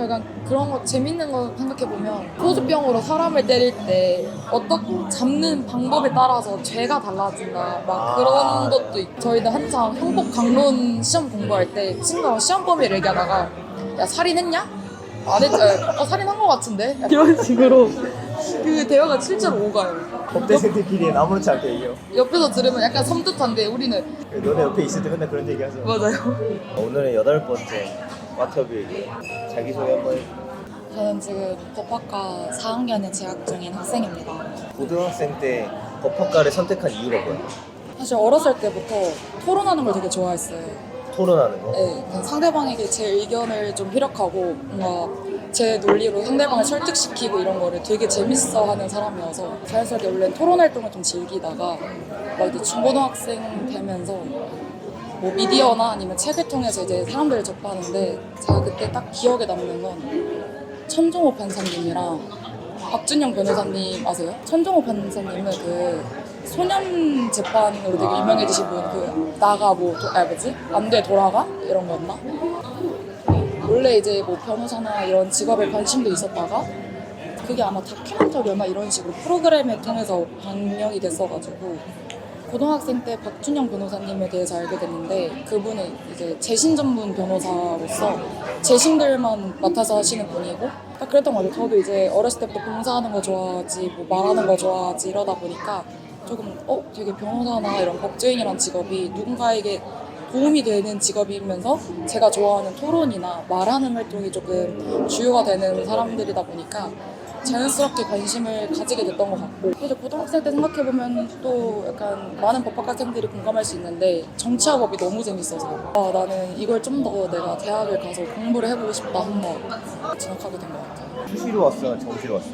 약간 그런 거 재밌는 거 생각해보면 소주병으로 사람을 때릴 때 어떤 잡는 방법에 따라서 죄가 달라진다 막 그런 것도 있고 저희는 한창 형법 강론 시험 공부할 때 친구랑 시험 범위를 얘기하다가 야 살인했냐? 안 했죠. 살인한 거 같은데? 이런 식으로 그 대화가 실제로 오가요. 법대생들끼리 아무렇지 않게 얘기해요. 옆에서 들으면 약간 섬뜩한데 우리는 너네 옆에 있을 때 맨날 그런 얘기 하죠. 맞아요. 오늘은 8번째 와터뷰 자기소개 한번 해주세요. 저는 지금 법학과 4학년에 재학 중인 학생입니다. 고등학생 때 법학과를 선택한 이유가 뭐야? 사실 어렸을 때부터 토론하는 걸 되게 좋아했어요. 토론하는 거? 네, 그냥 상대방에게 제 의견을 좀 피력하고 뭔가 제 논리로 상대방을 설득시키고 이런 거를 되게 재밌어하는 사람이어서 자연스럽게 원래 토론 활동을 좀 즐기다가 막 이제 중고등학생 되면서 뭐 미디어나 아니면 책을 통해서 이제 사람들을 접하는데 제가 그때 딱 기억에 남는 건 천종호 판사님이랑 박준영 변호사님 아세요? 천종호 판사님은 그 소년 재판으로 되게 유명해지신 분 그 나가 뭐지? 안 돼 돌아가? 이런 거였나? 원래 이제 뭐 변호사나 이런 직업에 관심도 있었다가 그게 아마 다큐멘터리나 이런 식으로 프로그램을 통해서 방영이 됐어가지고 고등학생 때 박준영 변호사님에 대해서 알게 됐는데 그분은 이제 재신 전문 변호사로서 재신들만 맡아서 하시는 분이고 딱 그랬던 것 같아요. 저도 이제 어렸을 때부터 봉사하는 거 좋아하지 뭐 말하는 거 좋아하지 이러다 보니까 조금 되게 변호사나 이런 법조인이란 직업이 누군가에게 도움이 되는 직업이면서 제가 좋아하는 토론이나 말하는 활동이 조금 주요가 되는 사람들이다 보니까 자연스럽게 관심을 가지게 됐던 것 같고 그래서 고등학생 때 생각해보면 또 약간 많은 법학생들이 공감할 수 있는데 정치학업이 너무 재밌어서 나는 이걸 좀 더 내가 대학을 가서 공부를 해보고 싶다 한번 진학하게 된 것 같아요. 수시로 왔어? 정시로 왔어?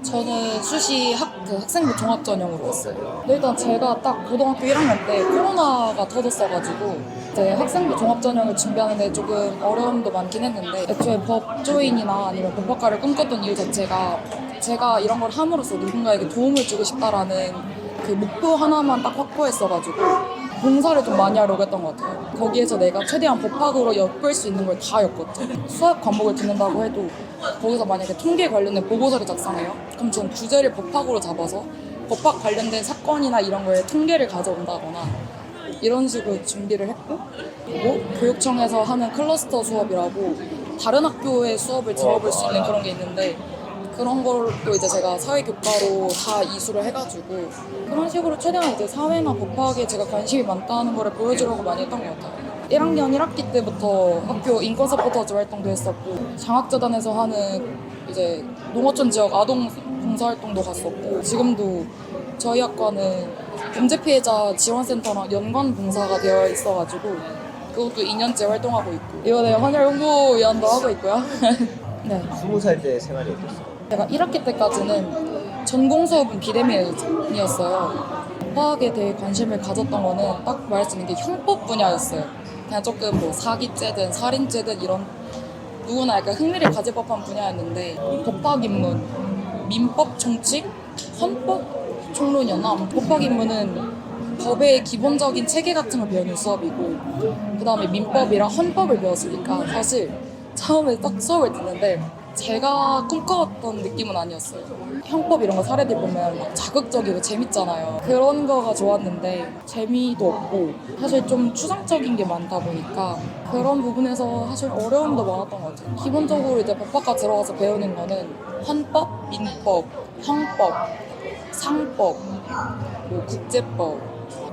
저는 수시 학생부 종합전형으로 왔어요. 근데 일단 제가 딱 고등학교 1학년 때 코로나가 터졌어가지고 이제 학생부 종합전형을 준비하는데 조금 어려움도 많긴 했는데 애초에 법조인이나 아니면 법학과를 꿈꿨던 이유 자체가 제가 이런 걸 함으로써 누군가에게 도움을 주고 싶다라는 그 목표 하나만 딱 확보했어가지고 봉사를 좀 많이 하려고 했던 것 같아요. 거기에서 내가 최대한 법학으로 엮을 수 있는 걸 다 엮었죠. 수학 과목을 듣는다고 해도 거기서 만약에 통계 관련된 보고서를 작성해요. 그럼 전 주제를 법학으로 잡아서 법학 관련된 사건이나 이런 거에 통계를 가져온다거나 이런 식으로 준비를 했고 그리고 교육청에서 하는 클러스터 수업이라고 다른 학교의 수업을 들어볼 수 있는 그런 게 있는데 그런 걸로 이제 제가 사회교과로 다 이수를 해가지고 그런 식으로 최대한 이제 사회나 법학에 제가 관심이 많다는 거를 보여주려고 많이 했던 것 같아요. 1학년 1학기 때부터 학교 인권 서포터즈 활동도 했었고 장학재단에서 하는 이제 농어촌 지역 아동 봉사활동도 갔었고 지금도 저희 학과는 범죄 피해자 지원센터랑 연관 봉사가 되어 있어가지고 그것도 2년째 활동하고 있고 이번에 헌혈 홍보위원도 하고 있고요. 네. 20살 때 생활이 어땠어? 제가 1학기 때까지는 전공 수업은 비대면이었어요. 법학에 대해 관심을 가졌던 거는 딱 말할 수 있는 게 형법 분야였어요. 그냥 조금 뭐 사기죄든 살인죄든 이런 누구나 약간 흥미를 가질 법한 분야였는데 법학 입문, 민법 총칙, 헌법 총론이었나? 법학 입문은 법의 기본적인 체계 같은 걸 배우는 수업이고 그 다음에 민법이랑 헌법을 배웠으니까 사실 처음에 딱 수업을 듣는데 제가 꿈꿔왔던 느낌은 아니었어요. 형법 이런 거 사례들 보면 막 자극적이고 재밌잖아요. 그런 거가 좋았는데 재미도 없고 사실 좀 추상적인 게 많다 보니까 그런 부분에서 사실 어려움도 많았던 것 같아요. 기본적으로 이제 법학과 들어가서 배우는 거는 헌법, 민법, 형법, 상법, 뭐 국제법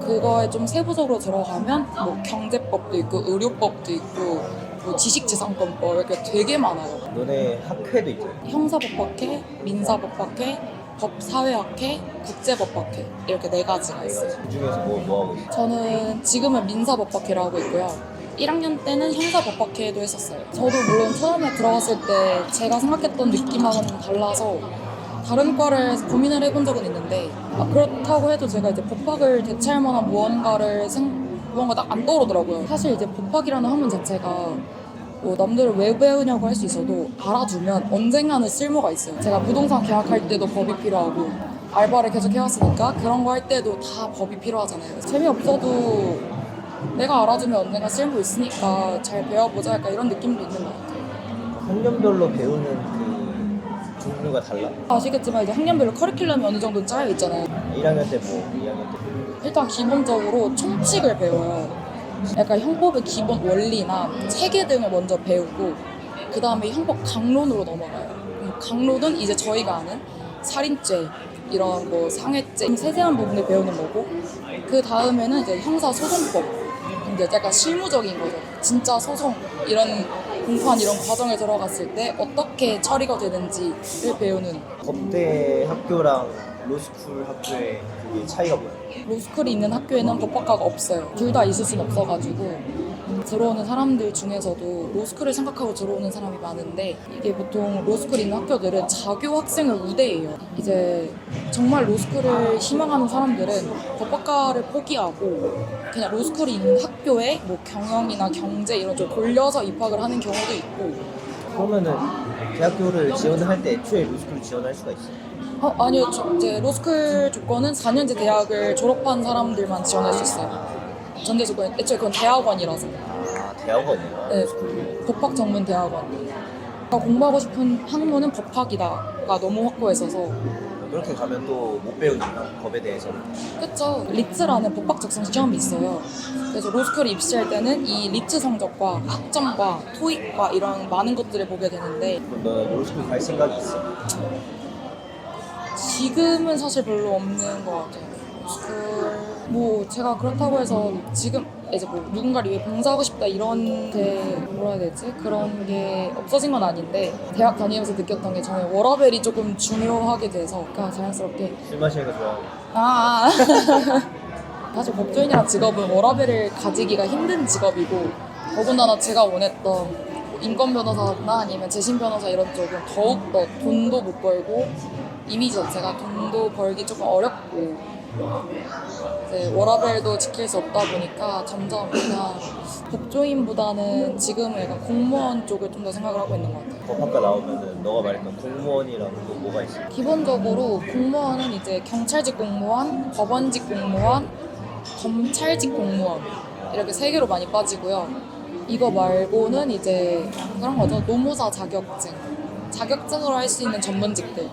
그거에 좀 세부적으로 들어가면 뭐 경제법도 있고 의료법도 있고 뭐 지식재산권법 이렇게 되게 많아요. 너네 학회도 있잖아. 형사법학회, 민사법학회, 법사회학회, 국제법학회 이렇게 4가지가 있어요. 그 중에서 뭐 하고 있어? 저는 지금은 민사법학회를 하고 있고요. 1학년 때는 형사법학회도 했었어요. 저도 물론 처음에 들어갔을 때 제가 생각했던 느낌하고는 달라서 다른 과를 고민을 해본 적은 있는데 그렇다고 해도 제가 이제 법학을 대체할 만한 무언가가 딱 안 떠오르더라고요. 사실 이제 법학이라는 학문 자체가 뭐 남들을 왜 배우냐고 할 수 있어도 알아두면 언젠가는 쓸모가 있어요. 제가 부동산 계약할 때도 법이 필요하고 알바를 계속 해왔으니까 그런 거 할 때도 다 법이 필요하잖아요. 재미없어도 내가 알아두면 언젠가 쓸모 있으니까 잘 배워보자 약간 이런 느낌도 있는 것 같아요. 학년별로 배우는 그 종류가 달라? 아시겠지만 이제 학년별로 커리큘럼이 어느 정도 짜여 있잖아요. 1학년 때 뭐, 2학년 때 뭐. 일단 기본적으로 총칙을 배워요. 약간 형법의 기본 원리나 체계 등을 먼저 배우고 그 다음에 형법 강론으로 넘어가요. 강론은 이제 저희가 아는 살인죄, 이런 뭐 상해죄, 세세한 부분을 배우는 거고 그 다음에는 이제 형사소송법, 이제 약간 실무적인 거죠. 진짜 소송 이런 공판 이런 과정에 들어갔을 때 어떻게 처리가 되는지를 배우는. 법대 학교랑 로스쿨 학교의 그게 차이가 뭐야? 로스쿨이 있는 학교에는 법학과가 없어요. 둘 다 있을 순 없어가지고 들어오는 사람들 중에서도 로스쿨을 생각하고 들어오는 사람이 많은데 이게 보통 로스쿨 있는 학교들은 자교 학생을 우대해요. 이제 정말 로스쿨을 희망하는 사람들은 법학과를 포기하고 그냥 로스쿨이 있는 학교에 뭐 경영이나 경제 이런 쪽 돌려서 입학을 하는 경우도 있고. 그러면은 대학교를 지원할 때 애초에 로스쿨을 지원할 수가 있어? 아니요. 이제 로스쿨 조건은 4년제 대학을 졸업한 사람들만 지원할 수 있어요. 전제 조건, 애초에 그건 대학원이라서. 아, 대학원이야? 네, 법학 전문 대학원. 제가 공부하고 싶은 학문은 법학이다가 너무 확고했어서. 그렇게 가면 또 못 배우니까 법에 대해서는. 그쵸. 리츠라는 법학 적성 시험이 있어요. 그래서 로스쿨에 입시할 때는 이 리츠 성적과 학점과 토익과 이런 많은 것들을 보게 되는데 그럼 너 로스쿨 갈 생각이 있어? 지금은 사실 별로 없는 것 같아요. 뭐 제가 그렇다고 해서 지금 이제 뭐 누군가를 위해 봉사하고 싶다 이런 게 뭐라 해야 되지? 그런 게 없어진 건 아닌데 대학 다니면서 느꼈던 게 저는 워라밸이 조금 중요하게 돼서 그러니까 자연스럽게 술 마시는 거 좋아하고. 사실 법조인이란 직업은 워라밸을 가지기가 힘든 직업이고 더군다나 제가 원했던 인권 변호사나 아니면 재심 변호사 이런 쪽은 더욱더 돈도 못 벌고 이미지 자체가 돈도 벌기 조금 어렵고 이제 워라밸도 지킬 수 없다 보니까 점점 그냥 법조인보다는 지금은 약간 공무원 쪽을 좀 더 생각을 하고 있는 것 같아요. 법학과 나오면은 너가 말했던 공무원이랑 또 뭐가 있어? 기본적으로 공무원은 이제 경찰직 공무원, 법원직 공무원, 검찰직 공무원 이렇게 세 개로 많이 빠지고요. 이거 말고는 이제 그런 거죠. 노무사 자격증. 자격증으로 할 수 있는 전문직들.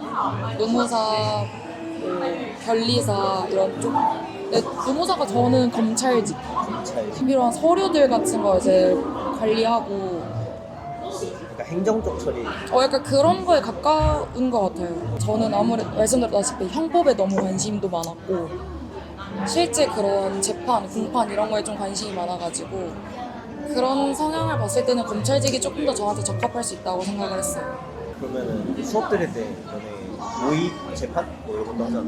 노무사, 뭐 변리사 이런 쪽. 네, 노무사가 저는 검찰직. 검찰직. 이런 서류들 같은 거 이제 관리하고 그러니까 행정적 처리. 약간 그런 거에 가까운 것 같아요. 저는 아무래도 말씀드렸다시피 형법에 너무 관심도 많았고 실제 그런 재판, 공판 이런 거에 좀 관심이 많아가지고 그런 성향을 봤을 때는 검찰직이 조금 더 저한테 적합할 수 있다고 생각을 했어요. 그러면은 수업 들을 때 너네 모의 재판? 뭐 이런 것도 하잖아.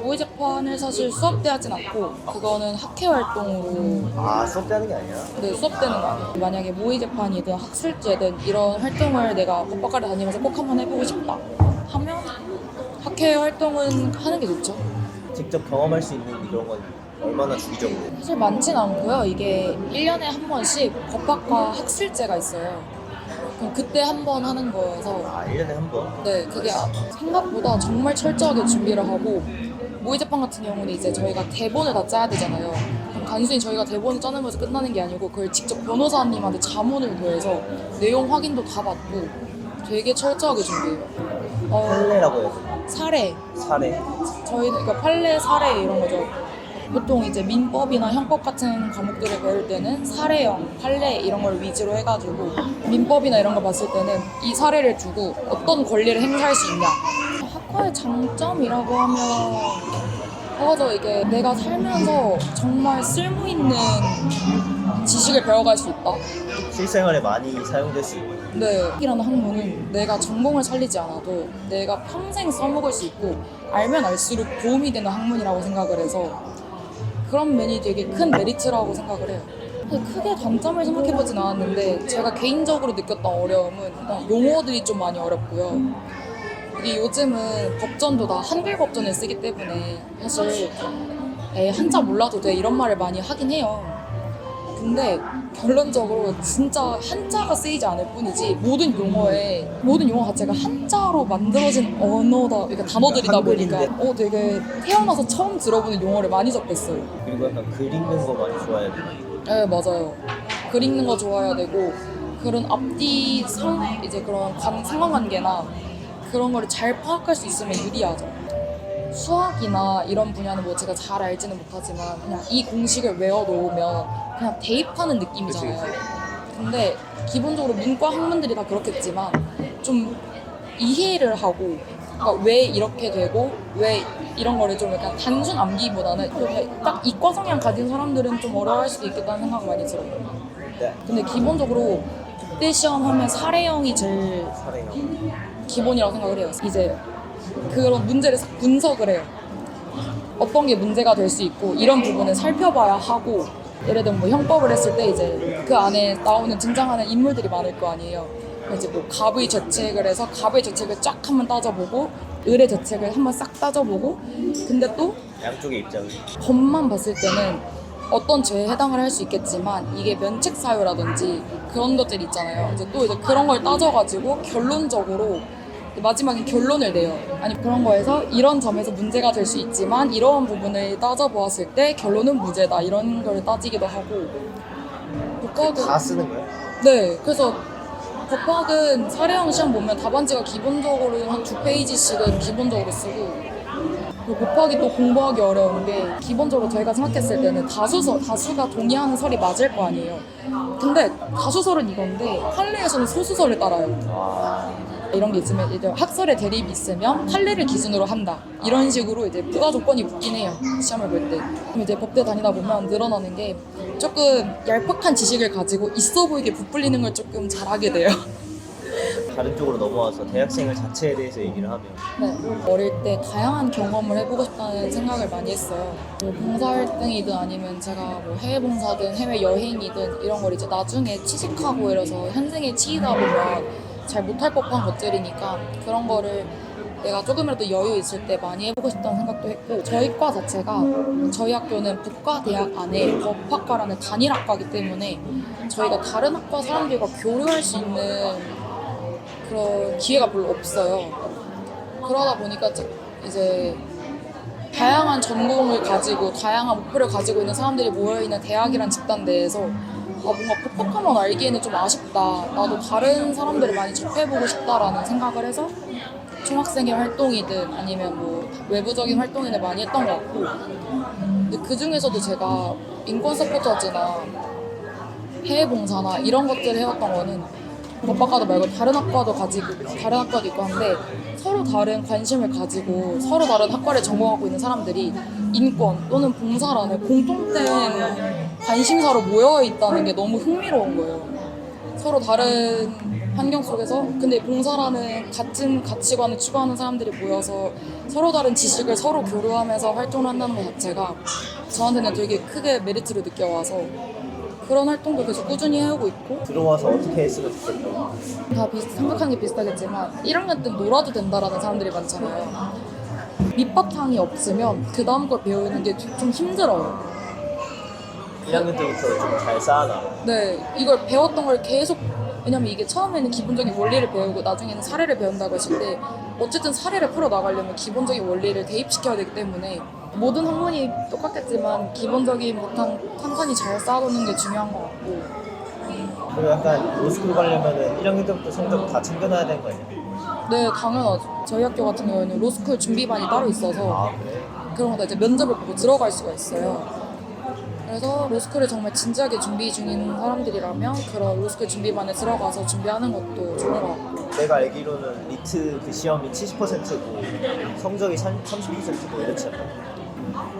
모의 재판을 사실 수업 때 하진 않고 그거는 학회 활동으로 아, 수업 때 하는 게 아니야? 네, 수업 때는 거. 만약에 모의 재판이든 학술제든 이런 활동을 내가 법학과를 다니면서 꼭 한번 해보고 싶다 하면 학회 활동은 하는 게 좋죠. 직접 경험할 수 있는 그런 건 얼마나 주기적으로? 사실 많진 않고요. 이게 1년에 한 번씩 법학과 학술제가 있어요. 그럼 그때 한 번 하는 거여서 아, 1년에 한 번? 네, 그게 생각보다 정말 철저하게 준비를 하고 모의 재판 같은 경우는 이제 저희가 대본을 다 짜야 되잖아요. 그럼 단순히 저희가 대본을 짜는 것에서 끝나는 게 아니고 그걸 직접 변호사님한테 자문을 구해서 내용 확인도 다 받고 되게 철저하게 준비해요. 판례라고 해야지. 사례. 사례. 저희는 그러니까 판례, 사례 이런 거죠. 보통 이제 민법이나 형법 같은 과목들을 배울 때는 사례형, 판례 이런 걸 위주로 해가지고 민법이나 이런 거 봤을 때는 이 사례를 두고 어떤 권리를 행사할 수 있냐. 학과의 장점이라고 하면 그거죠. 이게 내가 살면서 정말 쓸모 있는 지식을 배워갈 수 있다. 실생활에 많이 사용될 수 있고. 네, 이라는 학문은 내가 전공을 살리지 않아도 내가 평생 써먹을 수 있고 알면 알수록 도움이 되는 학문이라고 생각을 해서 그런 면이 되게 큰 메리트라고 생각을 해요. 크게 단점을 생각해보진 않았는데 제가 개인적으로 느꼈던 어려움은 일단 용어들이 좀 많이 어렵고요. 이게 요즘은 법전도 다 한글 법전을 쓰기 때문에 사실 한자 몰라도 돼 이런 말을 많이 하긴 해요. 근데 결론적으로 진짜 한자가 쓰이지 않을 뿐이지 모든 용어 자체가 한자로 만들어진 언어다, 그러니까 단어들이다 보니까 한글인데. 되게 태어나서 처음 들어보는 용어를 많이 접했어요. 그리고 약간 글 읽는 거 많이 좋아해야 돼. 네, 맞아요. 글 읽는 거 좋아해야 되고 그런 앞뒤 이제 그런 상관관계나 그런 거를 잘 파악할 수 있으면 유리하죠. 수학이나 이런 분야는 뭐 제가 잘 알지는 못하지만 그냥 이 공식을 외워놓으면 그냥 대입하는 느낌이잖아요. 그치. 근데 기본적으로 문과 학문들이 다 그렇겠지만 좀 이해를 하고 그러니까 왜 이렇게 되고 왜 이런 거를 좀 약간 단순 암기보다는 딱 이과 성향 가진 사람들은 좀 어려워할 수도 있겠다는 생각 많이 들어요. 네. 근데 기본적으로 법대 시험 하면 사례형이 제일 사례형. 기본이라고 생각을 해요. 이제 그런 문제를 싹 분석을 해요. 어떤 게 문제가 될 수 있고 이런 부분을 살펴봐야 하고 예를 들면 뭐 형법을 했을 때 이제 그 안에 나오는 등장하는 인물들이 많을 거 아니에요. 이제 뭐 갑의 죄책을 해서 갑의 죄책을 쫙 한번 따져보고 을의 죄책을 한번 싹 따져보고 근데 또 양쪽의 입장을. 법만 봤을 때는 어떤 죄에 해당을 할 수 있겠지만 이게 면책 사유라든지 그런 것들이 있잖아요. 이제 또 이제 그런 걸 따져가지고 결론적으로 마지막에 결론을 내요. 아니 그런 거에서 이런 점에서 문제가 될 수 있지만 이러한 부분을 따져보았을 때 결론은 무죄다 이런 걸 따지기도 하고 복학은 다 쓰는 거야? 네 그래서 법학은 사례형 시험 보면 답안지가 기본적으로 한 2페이지씩은 기본적으로 쓰고 그리고 법학이 또 공부하기 어려운 게 기본적으로 저희가 생각했을 때는 다수가 동의하는 설이 맞을 거 아니에요. 근데 다수설은 이건데 판례에서는 소수설을 따라요. 아, 이런 게 있으면 이제 학설의 대립이 있으면 판례를 기준으로 한다 이런 식으로 이제 부가 조건이 붙긴 해요 시험을 볼 때. 그럼 이제 법대 다니다 보면 늘어나는 게 조금 얄팍한 지식을 가지고 있어 보이게 부풀리는 걸 조금 잘하게 돼요. 다른 쪽으로 넘어와서 대학생활 자체에 대해서 얘기를 하면 네, 어릴 때 다양한 경험을 해보고 싶다는 생각을 많이 했어요. 뭐 봉사활동이든 아니면 제가 뭐 해외 봉사든 해외 여행이든 이런 걸 이제 나중에 취직하고 이래서 현생에 치이다 보면 잘 못할 법한 것들이니까 그런 거를 내가 조금이라도 여유 있을 때 많이 해보고 싶다는 생각도 했고 저희 과 자체가 저희 학교는 북과대학 안에 법학과라는 단일학과이기 때문에 저희가 다른 학과 사람들과 교류할 수 있는 그런 기회가 별로 없어요. 그러다 보니까 이제 다양한 전공을 가지고 다양한 목표를 가지고 있는 사람들이 모여있는 대학이란 집단 내에서 뭔가 법학과만 알기에는 좀 아쉽다. 나도 다른 사람들을 많이 접해보고 싶다라는 생각을 해서 총학생회 활동이든 아니면 뭐 외부적인 활동이든 많이 했던 것 같고 근데 그 중에서도 제가 인권 서포터즈나 해외 봉사나 이런 것들을 해왔던 거는 법학과도 말고 다른 학과도 있고 한데 서로 다른 관심을 가지고 서로 다른 학과를 전공하고 있는 사람들이 인권 또는 봉사라는 공통된 관심사로 모여 있다는 게 너무 흥미로운 거예요. 서로 다른 환경 속에서 근데 봉사라는 같은 가치관을 추구하는 사람들이 모여서 서로 다른 지식을 서로 교류하면서 활동을 한다는 것 자체가 저한테는 되게 크게 메리트를 느껴와서 그런 활동도 계속 꾸준히 해오고 있고 들어와서 어떻게 했으면 좋겠다. 다 생각하는 게 비슷하겠지만 1학년 때 놀아도 된다라는 사람들이 많잖아요. 밑바탕이 없으면 그 다음 걸 배우는 게 좀 힘들어요. 1학년 때부터 좀 잘 쌓아놔. 네, 이걸 배웠던 걸 계속 왜냐면 이게 처음에는 기본적인 원리를 배우고 나중에는 사례를 배운다고 했을 때 어쨌든 사례를 풀어나가려면 기본적인 원리를 대입시켜야 되기 때문에 모든 학문이 똑같겠지만 기본적인 바탕 탄탄히 잘 쌓아놓는 게 중요한 것 같고 그리고 약간 로스쿨 가려면은 1학년 때부터 성적 다 챙겨놔야 되는 거 아니야? 네, 당연하죠. 저희 학교 같은 경우에는 로스쿨 준비반이 따로 있어서 아 그래? 그런 것도 이제 면접을 보고 들어갈 수가 있어요. 그래서 로스쿨을 정말 진지하게 준비 중인 사람들이라면 그런 로스쿨 준비반에 들어가서 준비하는 것도 좋은 것 같고 내가 알기로는 리트 그 시험이 70%고 성적이 30%고 이렇지 않나?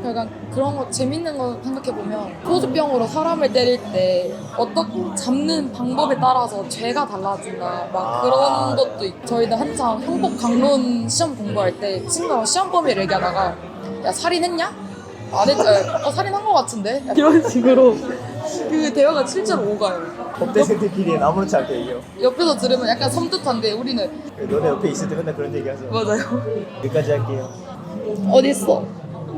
약간 그런 거 재밌는 거 생각해보면 소주병으로 사람을 때릴 때 어떻게 잡는 방법에 따라서 죄가 달라진다 막 그런 것도 있고 저희는 한창 형법 강론 시험 공부할 때 친구랑 시험 범위를 얘기하다가 야 살인했냐? 안 했지? 살인한 거 같은데? 이런 식으로 그 대화가 실제로 오가요. 법대생들끼리 아무렇지 않게 얘기해요. 옆에서 들으면 약간 섬뜩한데 우리는 너네 옆에 있을 때 맨날 그런 얘기 하죠. 맞아요. 여기까지 할게요. 어딨어?